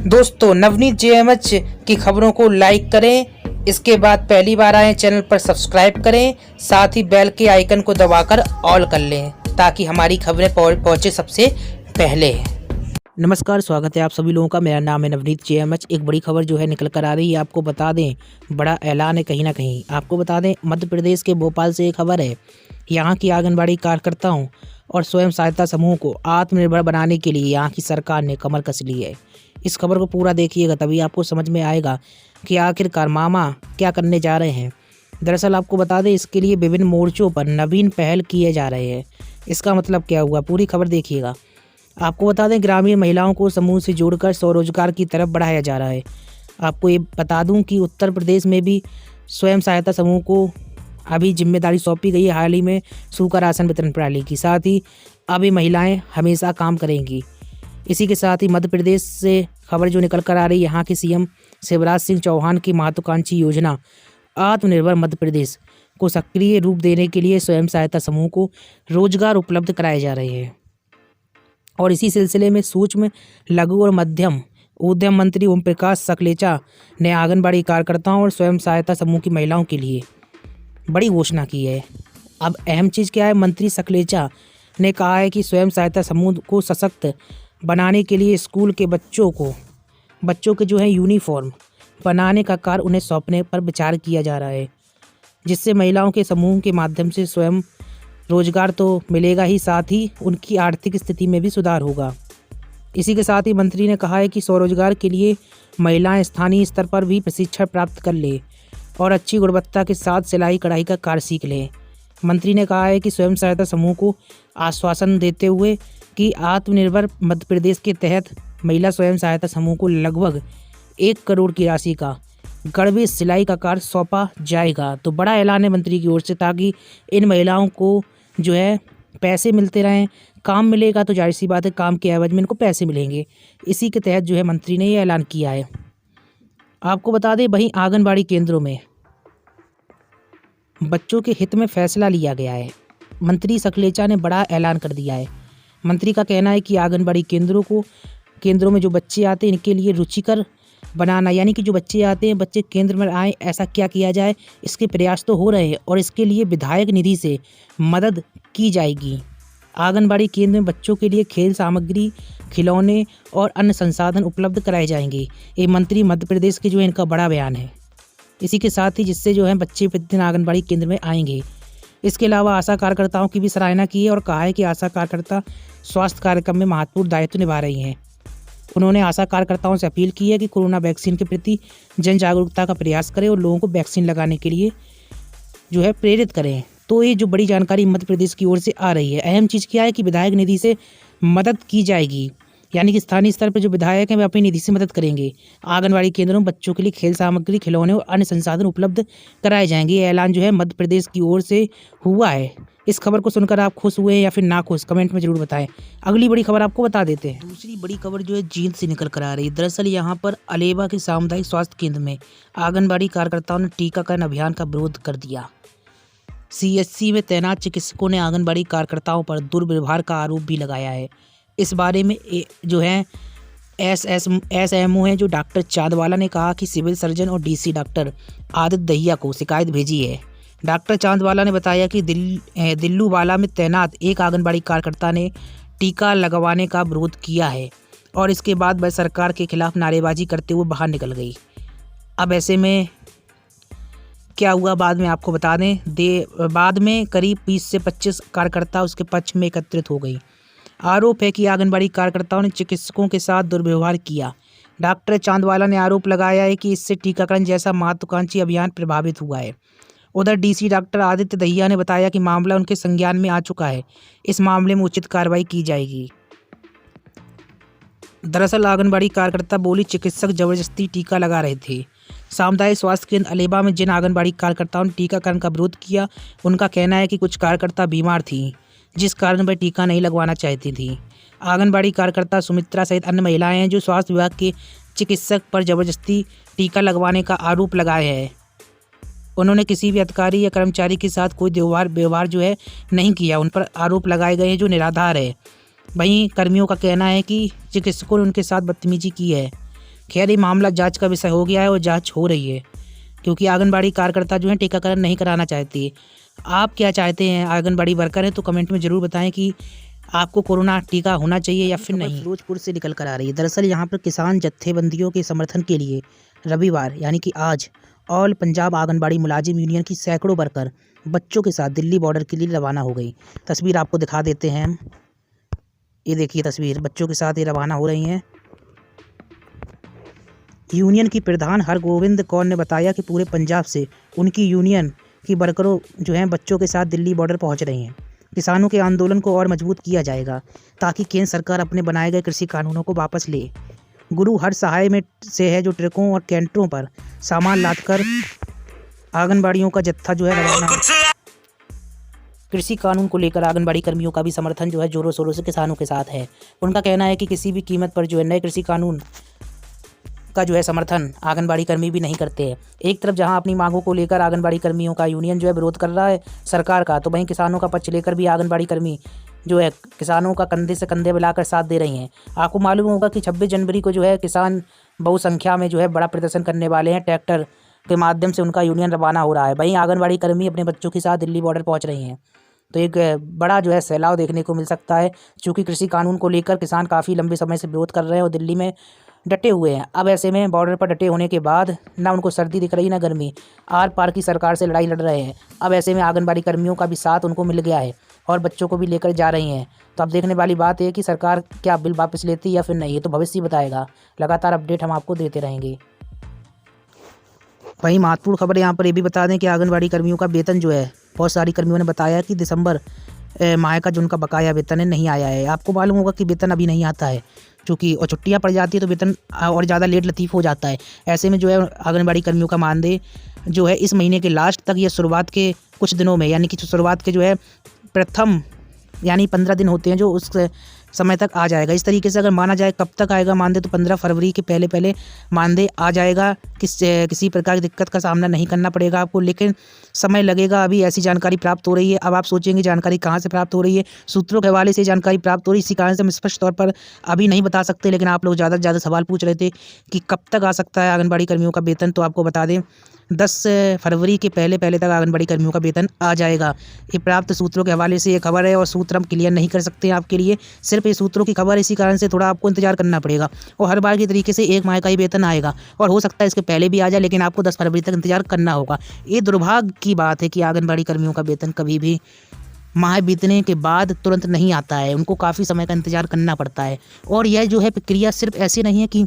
दोस्तों, नवनीत जेएमएच की खबरों को लाइक करें। इसके बाद पहली बार आए चैनल पर सब्सक्राइब करें, साथ ही बेल के आइकन को दबाकर ऑल कर लें ताकि हमारी खबरें पहुंचे सबसे पहले। नमस्कार, स्वागत है आप सभी लोगों का। मेरा नाम है नवनीत जेएमएच। एक बड़ी खबर जो है निकल कर आ रही है, आपको बता दें, बड़ा ऐलान है कहीं ना कहीं। आपको बता दें, मध्य प्रदेश के भोपाल से एक खबर है। यहाँ की आंगनबाड़ी कार्यकर्ताओं और स्वयं सहायता समूह को आत्मनिर्भर बनाने के लिए यहाँ की सरकार ने कमर कस ली है। इस खबर को पूरा देखिएगा, तभी आपको समझ में आएगा कि आखिरकार मामा क्या करने जा रहे हैं। दरअसल आपको बता दें, इसके लिए विभिन्न मोर्चों पर नवीन पहल किए जा रहे हैं। इसका मतलब क्या हुआ, पूरी खबर देखिएगा। आपको बता दें, ग्रामीण महिलाओं को समूह से जोड़कर स्वरोजगार की तरफ बढ़ाया जा रहा है। आपको ये बता दूं कि उत्तर प्रदेश में भी स्वयं सहायता समूह को अभी जिम्मेदारी सौंपी गई है, हाल ही में सूखा राशन वितरण प्रणाली की। साथ ही अभी महिलाएं हमेशा काम करेंगी। इसी के साथ ही मध्य प्रदेश से खबर जो निकल कर आ रही है, यहाँ के सीएम शिवराज सिंह चौहान की महत्वाकांक्षी योजना आत्मनिर्भर मध्य प्रदेश को सक्रिय रूप देने के लिए स्वयं सहायता समूह को रोजगार उपलब्ध कराए जा रहे हैं। और इसी सिलसिले में सूक्ष्म, लघु और मध्यम उद्यम मंत्री ओम प्रकाश सकलेचा ने आंगनबाड़ी कार्यकर्ताओं और स्वयं सहायता समूह की महिलाओं के लिए बड़ी घोषणा की है। अब अहम चीज़ क्या है, मंत्री सकलेचा ने कहा है कि स्वयं सहायता समूह को सशक्त बनाने के लिए स्कूल के बच्चों के जो है यूनिफॉर्म बनाने का कार्य उन्हें सौंपने पर विचार किया जा रहा है, जिससे महिलाओं के समूह के माध्यम से स्वयं रोजगार तो मिलेगा ही, साथ ही उनकी आर्थिक स्थिति में भी सुधार होगा। इसी के साथ ही मंत्री ने कहा है कि स्वरोजगार के लिए महिलाएं स्थानीय स्तर पर भी प्रशिक्षण प्राप्त कर ले और अच्छी गुणवत्ता के साथ सिलाई कढ़ाई का कार्य सीख लें। मंत्री ने कहा है कि स्वयं सहायता समूह को आश्वासन देते हुए कि आत्मनिर्भर मध्य प्रदेश के तहत महिला स्वयं सहायता समूह को लगभग 1 करोड़ की राशि का गड़बे सिलाई का कार्य सौंपा जाएगा। तो बड़ा ऐलान है मंत्री की ओर से, ताकि इन महिलाओं को जो है पैसे मिलते रहें। काम मिलेगा तो जाहिर सी बात है, काम के एवज में इनको पैसे मिलेंगे। इसी के तहत जो है मंत्री ने ये ऐलान किया है। आपको बता दें, वहीं आंगनबाड़ी केंद्रों में बच्चों के हित में फैसला लिया गया है। मंत्री सकलेचा ने बड़ा ऐलान कर दिया है। मंत्री का कहना है कि आंगनबाड़ी केंद्रों में जो बच्चे आते हैं, इनके लिए रुचिकर बनाना, यानी कि जो बच्चे आते हैं, बच्चे केंद्र में आए, ऐसा क्या किया जाए, इसके प्रयास तो हो रहे हैं और इसके लिए विधायक निधि से मदद की जाएगी। आंगनबाड़ी केंद्र में बच्चों के लिए खेल सामग्री, खिलौने और अन्य संसाधन उपलब्ध कराए जाएंगे। ये मंत्री मध्य प्रदेश के जो है इनका बड़ा बयान है। इसी के साथ ही जिससे जो है बच्चे प्रतिदिन आंगनबाड़ी केंद्र में आएंगे। इसके अलावा आशा कार्यकर्ताओं की भी सराहना की है और कहा है कि आशा कार्यकर्ता स्वास्थ्य कार्यक्रम में महत्वपूर्ण दायित्व निभा रही हैं। उन्होंने आशा कार्यकर्ताओं से अपील की है कि कोरोना वैक्सीन के प्रति जन जागरूकता का प्रयास करें और लोगों को वैक्सीन लगाने के लिए जो है प्रेरित करें। तो ये जो बड़ी जानकारी मध्य प्रदेश की ओर से आ रही है। अहम चीज़ क्या है कि विधायक निधि से मदद की जाएगी, यानी कि स्थानीय स्तर पर जो विधायक हैं वे अपनी निधि से मदद करेंगे। आंगनबाड़ी केंद्रों में बच्चों के लिए खेल सामग्री, खिलौने और अन्य संसाधन उपलब्ध कराए जाएंगे। ये ऐलान जो है मध्य प्रदेश की ओर से हुआ है। इस खबर को सुनकर आप खुश हुए या फिर ना खुश, कमेंट में जरूर बताएं। अगली बड़ी खबर आपको बता देते हैं। दूसरी बड़ी खबर जो है जींद से निकल कर आ रही है। दरअसल यहाँ पर अलेवा के सामुदायिक स्वास्थ्य केंद्र में आंगनबाड़ी कार्यकर्ताओं ने टीकाकरण अभियान का विरोध कर दिया। सीएचसी में तैनात चिकित्सकों ने आंगनबाड़ी कार्यकर्ताओं पर दुर्व्यवहार का आरोप भी लगाया है। इस बारे में जो है एसएमओ है जो डॉक्टर चांदवाला ने कहा कि सिविल सर्जन और डीसी डॉक्टर आदित्य दहिया को शिकायत भेजी है। डॉक्टर चांदवाला ने बताया कि दिल्लूवाला में तैनात एक आंगनबाड़ी कार्यकर्ता ने टीका लगवाने का विरोध किया है और इसके बाद वह सरकार के खिलाफ नारेबाजी करते हुए बाहर निकल गई। अब ऐसे में क्या हुआ, बाद में आपको बता दें। बाद में करीब 20 से 25 कार्यकर्ता उसके पक्ष में एकत्रित हो गई। आरोप है कि आंगनबाड़ी कार्यकर्ताओं ने चिकित्सकों के साथ दुर्व्यवहार किया। डॉक्टर चांदवाला ने आरोप लगाया है कि इससे टीकाकरण जैसा महत्वाकांक्षी अभियान प्रभावित हुआ है। उधर डीसी डॉक्टर आदित्य दहिया ने बताया कि मामला उनके संज्ञान में आ चुका है। इस मामले में उचित कार्रवाई की जाएगी। दरअसल आंगनबाड़ी कार्यकर्ता बोली, चिकित्सक जबरदस्ती टीका लगा रहे थे। सामुदायिक स्वास्थ्य केंद्र अलेवा में जिन आंगनबाड़ी कार्यकर्ताओं ने टीकाकरण का विरोध किया, उनका कहना है कि कुछ कार्यकर्ता बीमार थीं, जिस कारण वह टीका नहीं लगवाना चाहती थी। आंगनबाड़ी कार्यकर्ता सुमित्रा सहित अन्य महिलाएं हैं जो स्वास्थ्य विभाग के चिकित्सक पर जबरदस्ती टीका लगवाने का आरोप लगाया है। उन्होंने किसी भी अधिकारी या कर्मचारी के साथ कोई व्यवहार जो है नहीं किया। उन पर आरोप लगाए गए हैं जो निराधार है। वहीं कर्मियों का कहना है कि चिकित्सकों ने उनके साथ बदतमीजी की है। खैर ये मामला जांच का विषय हो गया है और जांच हो रही है, क्योंकि आंगनबाड़ी कार्यकर्ता जो है टीकाकरण नहीं कराना चाहती। आप क्या चाहते हैं? आंगनबाड़ी वर्कर हैं तो कमेंट में ज़रूर बताएं कि आपको कोरोना टीका होना चाहिए या फिर नहीं। फिरोजपुर से निकल कर आ रही है। दरअसल यहाँ पर किसान जत्थेबंदियों के समर्थन के लिए रविवार यानी कि आज ऑल पंजाब आंगनबाड़ी मुलाजिम यूनियन की सैकड़ों वर्कर बच्चों के साथ दिल्ली बॉर्डर के लिए रवाना हो गई। तस्वीर आपको दिखा देते हैं हम। ये देखिए तस्वीर, बच्चों के साथ ये रवाना हो रही हैं। यूनियन की प्रधान हरगोविंद कौर ने बताया कि पूरे पंजाब से उनकी यूनियन की वर्करों जो हैं बच्चों के साथ दिल्ली बॉर्डर पहुंच रही हैं। किसानों के आंदोलन को और मजबूत किया जाएगा ताकि केंद्र सरकार अपने बनाए गए कृषि कानूनों को वापस ले। गुरु हर सहाय में से है जो ट्रकों और कैंटरों पर सामान लादकर आंगनबाड़ियों का जत्था जो है रवाना। कृषि कानून को लेकर आंगनबाड़ी कर्मियों का भी समर्थन जो है जोरों शोरों से किसानों के साथ है। उनका कहना है कि किसी भी कीमत पर जो है नए कृषि कानून का जो है समर्थन आंगनबाड़ी कर्मी भी नहीं करते हैं। एक तरफ जहां अपनी मांगों को लेकर आंगनबाड़ी कर्मियों का यूनियन जो है विरोध कर रहा है सरकार का, तो वहीं किसानों का पक्ष लेकर भी आंगनबाड़ी कर्मी जो है किसानों का कंधे से कंधे मिलाकर साथ दे रही हैं। आपको मालूम होगा कि 26 जनवरी को जो है किसान बहुसंख्या में जो है बड़ा प्रदर्शन करने वाले हैं। ट्रैक्टर के माध्यम से उनका यूनियन रवाना हो रहा है। वहीं आंगनबाड़ी कर्मी अपने बच्चों के साथ दिल्ली बॉर्डर पहुँच रही हैं। तो एक बड़ा जो है सैलाव देखने को मिल सकता है, क्योंकि कृषि कानून को लेकर किसान काफ़ी लंबे समय से विरोध कर रहे हैं और दिल्ली में डटे हुए हैं। अब ऐसे में बॉर्डर पर डटे होने के बाद ना उनको सर्दी दिख रही ना गर्मी, आर पार की सरकार से लड़ाई लड़ रहे हैं। अब ऐसे में आंगनबाड़ी कर्मियों का भी साथ उनको मिल गया है और बच्चों को भी लेकर जा रही हैं। तो अब देखने वाली बात है कि सरकार क्या बिल वापस लेती है या फिर नहीं, ये तो भविष्य ही बताएगा। लगातार अपडेट हम आपको देते रहेंगे। वहीं महत्वपूर्ण खबर यहाँ पर ये भी बता दें कि आंगनबाड़ी कर्मियों का वेतन जो है, बहुत सारी कर्मियों ने बताया कि दिसंबर माह का जो उनका बकाया वेतन है नहीं आया है। आपको मालूम होगा कि वेतन अभी नहीं आता है, चूँकि और छुट्टियाँ पड़ जाती है तो वेतन और ज़्यादा लेट लतीफ़ हो जाता है। ऐसे में जो है आंगनबाड़ी कर्मियों का मानदेय जो है इस महीने के लास्ट तक या शुरुआत के कुछ दिनों में, यानी कि शुरुआत के जो है प्रथम यानी 15 दिन होते हैं जो उस समय तक आ जाएगा। इस तरीके से अगर माना जाए कब तक आएगा मानदेय, तो 15 फरवरी के पहले मानदेय आ जाएगा। किसी प्रकार की दिक्कत का सामना नहीं करना पड़ेगा आपको, लेकिन समय लगेगा। अभी ऐसी जानकारी प्राप्त हो रही है। अब आप सोचेंगे जानकारी कहाँ से प्राप्त हो रही है? सूत्रों के हवाले से जानकारी प्राप्त हो रही है। इसी कारण से हम स्पष्ट तौर पर अभी नहीं बता सकते, लेकिन आप लोग ज़्यादा से ज़्यादा सवाल पूछ रहे थे कि कब तक आ सकता है आंगनबाड़ी कर्मियों का वेतन। तो आपको बता दें 10 फरवरी के पहले तक आंगनबाड़ी कर्मियों का वेतन आ जाएगा। ये प्राप्त सूत्रों के हवाले से ये खबर है और सूत्र हम क्लियर नहीं कर सकते हैं आपके लिए, सिर्फ ये सूत्रों की खबर। इसी कारण से थोड़ा आपको इंतजार करना पड़ेगा और हर बार की तरीके से 1 माह का ही वेतन आएगा और हो सकता है इसके पहले भी आ जाए, लेकिन आपको 10 फरवरी तक इंतजार करना होगा। ये दुर्भाग्य की बात है कि आंगनबाड़ी कर्मियों का वेतन कभी भी माह बीतने के बाद तुरंत नहीं आता है। उनको काफ़ी समय का इंतजार करना पड़ता है और यह जो है प्रक्रिया सिर्फ ऐसी नहीं है कि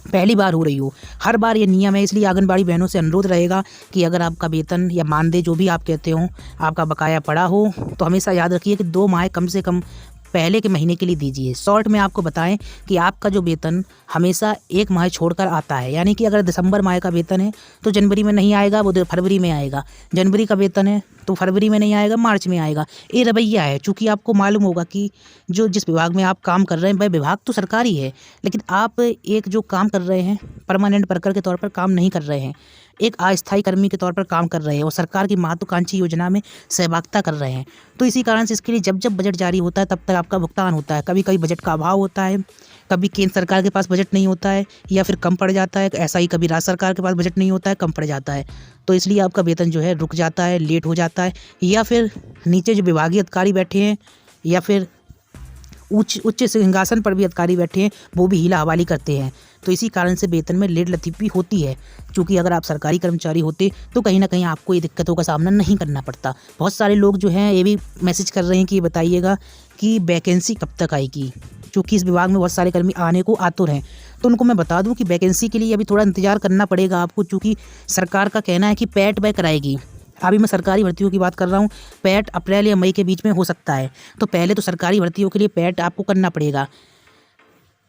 पहली बार हो रही हो, हर बार ये नियम है। इसलिए आंगनबाड़ी बहनों से अनुरोध रहेगा कि अगर आपका वेतन या मानदेय जो भी आप कहते हो आपका बकाया पड़ा हो, तो हमेशा याद रखिए कि 2 माह कम से कम पहले के महीने के लिए दीजिए। शॉर्ट में आपको बताएं कि आपका जो वेतन हमेशा 1 माह छोड़कर आता है, यानी कि अगर दिसंबर माह का वेतन है तो जनवरी में नहीं आएगा, वो फरवरी में आएगा। जनवरी का वेतन है तो फरवरी में नहीं आएगा, मार्च में आएगा। ये रवैया है। चूँकि आपको मालूम होगा कि जिस विभाग में आप काम कर रहे हैं वह विभाग तो सरकारी है, लेकिन आप एक जो काम कर रहे हैं परमानेंट वर्कर के तौर पर काम नहीं कर रहे हैं, एक अस्थायी कर्मी के तौर पर काम कर रहे हैं और सरकार की महत्वाकांक्षी योजना में सहभागिता कर रहे हैं। तो इसी कारण से इसके लिए जब बजट जारी होता है तब तक आपका भुगतान होता है। कभी कभी बजट का अभाव होता है, कभी केंद्र सरकार के पास बजट नहीं होता है या फिर कम पड़ जाता है। ऐसा ही कभी राज्य सरकार के पास बजट नहीं होता है, कम पड़ जाता है। तो इसलिए आपका वेतन जो है रुक जाता है, लेट हो जाता है, या फिर नीचे जो विभागीय अधिकारी बैठे हैं या फिर उच्च सिंहासन पर भी अधिकारी बैठे हैं वो भी हीला हवाली करते हैं। तो इसी कारण से वेतन में लेट लतीफ़ी होती है। क्योंकि अगर आप सरकारी कर्मचारी होते तो कहीं ना कहीं आपको ये दिक्कतों का सामना नहीं करना पड़ता। बहुत सारे लोग जो हैं ये भी मैसेज कर रहे हैं कि ये बताइएगा कि वैकेंसी कब तक आएगी, क्योंकि इस विभाग में बहुत सारे कर्मी आने को आतुर हैं। तो उनको मैं बता दूं कि वैकेंसी के लिए अभी थोड़ा इंतजार करना पड़ेगा आपको, क्योंकि सरकार का कहना है कि पैट वह कराएगी। अभी मैं सरकारी भर्तियों की बात कर रहा हूँ, पैट अप्रैल या मई के बीच में हो सकता है। तो पहले तो सरकारी भर्तियों के लिए पैट आपको करना पड़ेगा,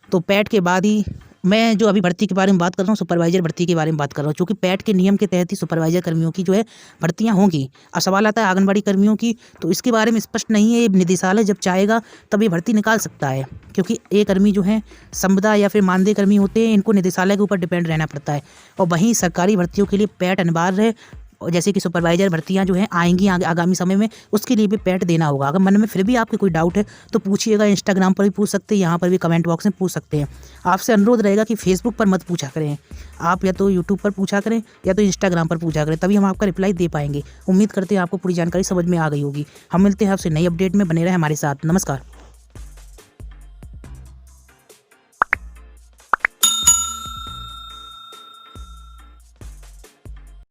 तो पैट के बाद ही मैं जो अभी भर्ती के बारे में बात कर रहा हूँ सुपरवाइजर भर्ती के बारे में बात कर रहा हूँ, क्योंकि पैट के नियम के तहत ही सुपरवाइजर कर्मियों की जो है भर्तियाँ होंगी। अब सवाल आता है आंगनबाड़ी कर्मियों की, तो इसके बारे में स्पष्ट नहीं है। निदेशालय जब चाहेगा तब ये भर्ती निकाल सकता है, क्योंकि ये कर्मी जो हैं संविदा या फिर मानदेय कर्मी होते हैं, इनको निदेशालय के ऊपर डिपेंड रहना पड़ता है। और वहीं सरकारी भर्तियों के लिए पैट अनिवार्य है। और जैसे कि सुपरवाइजर भर्तियाँ जो हैं आएंगी आगामी समय में, उसके लिए भी पेट देना होगा। अगर मन में फिर भी आपके कोई डाउट है तो पूछिएगा, इंस्टाग्राम पर भी पूछ सकते हैं, यहाँ पर भी कमेंट बॉक्स में पूछ सकते हैं। आपसे अनुरोध रहेगा कि फेसबुक पर मत पूछा करें, आप या तो यूट्यूब पर पूछा करें या तो इंस्टाग्राम पर पूछा करें, तभी हम आपका रिप्लाई दे पाएंगे। उम्मीद करते हैं आपको पूरी जानकारी समझ में आ गई होगी। हम मिलते हैं आपसे नई अपडेट में, बने रहें हमारे साथ। नमस्कार।